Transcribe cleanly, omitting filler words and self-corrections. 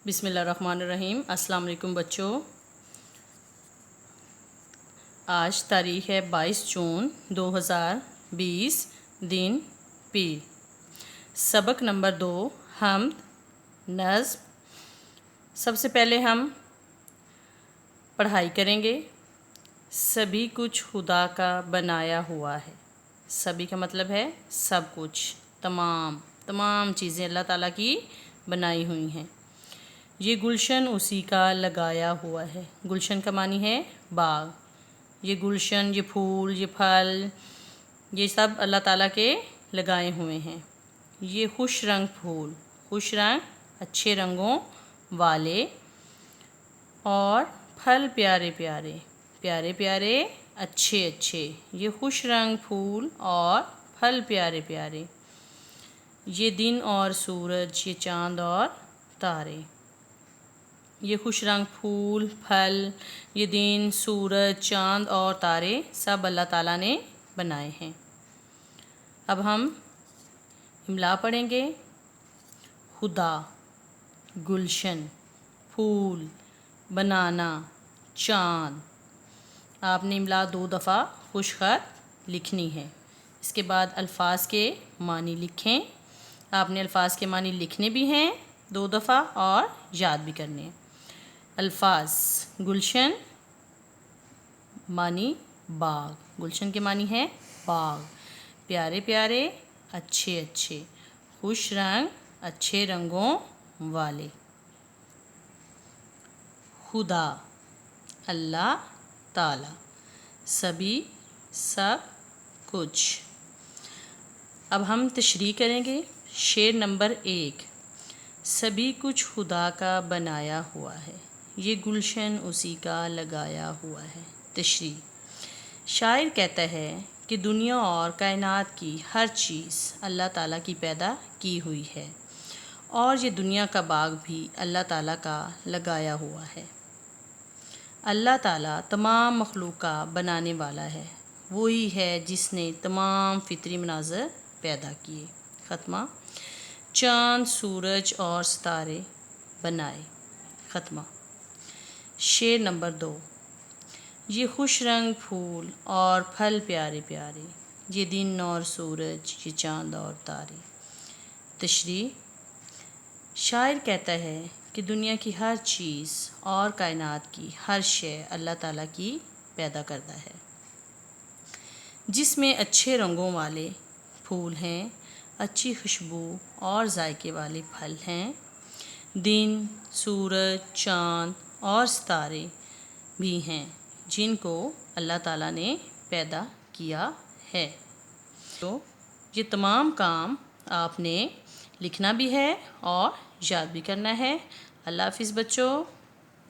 بسم اللہ الرحمن الرحیم۔ السلام علیکم بچوں، آج تاریخ ہے 22 جون 2020، دن پیر۔ سبق نمبر 2، حمد، نظم۔ سب سے پہلے ہم پڑھائی کریں گے۔ سبھی کچھ خدا کا بنایا ہوا ہے۔ سبھی کا مطلب ہے سب کچھ، تمام چیزیں اللہ تعالیٰ کی بنائی ہوئی ہیں۔ یہ گلشن اسی کا لگایا ہوا ہے۔ گلشن کا معنی ہے باغ۔ یہ گلشن، یہ پھول، یہ پھل، یہ سب اللہ تعالیٰ کے لگائے ہوئے ہیں۔ یہ خوش رنگ پھول، خوش رنگ، اچھے رنگوں والے، اور پھل پیارے پیارے، اچھے۔ یہ خوش رنگ پھول اور پھل پیارے۔ یہ دن اور سورج، یہ چاند اور تارے۔ یہ خوش رنگ پھول، پھل، یہ دن، سورج، چاند اور تارے سب اللہ تعالیٰ نے بنائے ہیں۔ اب ہم املا پڑھیں گے۔ خدا، گلشن، پھول، بنانا، چاند۔ آپ نے املا 2 دفعہ خوش خط لکھنی ہے۔ اس کے بعد الفاظ کے معنی لکھیں۔ آپ نے الفاظ کے معنی لکھنے بھی ہیں 2 دفعہ اور یاد بھی کرنے ہیں۔ الفاظ: گلشن، معنی باغ، گلشن کے معنی ہے باغ، پیارے، اچھے، خوش رنگ، اچھے رنگوں والے۔ خدا، اللہ تعالی، سبھی، سب کچھ۔ اب ہم تشریح کریں گے۔ شعر نمبر 1۔ سبھی کچھ خدا کا بنایا ہوا ہے، یہ گلشن اسی کا لگایا ہوا ہے۔ تشریح: شاعر کہتا ہے کہ دنیا اور کائنات کی ہر چیز اللہ تعالیٰ کی پیدا کی ہوئی ہے، اور یہ دنیا کا باغ بھی اللہ تعالیٰ کا لگایا ہوا ہے۔ اللہ تعالیٰ تمام مخلوق کا بنانے والا ہے۔ وہی ہے جس نے تمام فطری مناظر پیدا کیے۔ خاتمہ: چاند، سورج اور ستارے بنائے۔ خاتمہ۔ شعر نمبر 2۔ یہ خوش رنگ پھول اور پھل پیارے، یہ دن اور سورج، یہ چاند اور تارے۔ تشریح: شاعر کہتا ہے کہ دنیا کی ہر چیز اور کائنات کی ہر شے اللہ تعالیٰ کی پیدا کردہ ہے، جس میں اچھے رنگوں والے پھول ہیں، اچھی خوشبو اور ذائقے والے پھل ہیں، دن، سورج، چاند اور ستارے بھی ہیں جن کو اللہ تعالیٰ نے پیدا کیا ہے۔ تو یہ تمام کام آپ نے لکھنا بھی ہے اور یاد بھی کرنا ہے۔ اللہ حافظ بچوں۔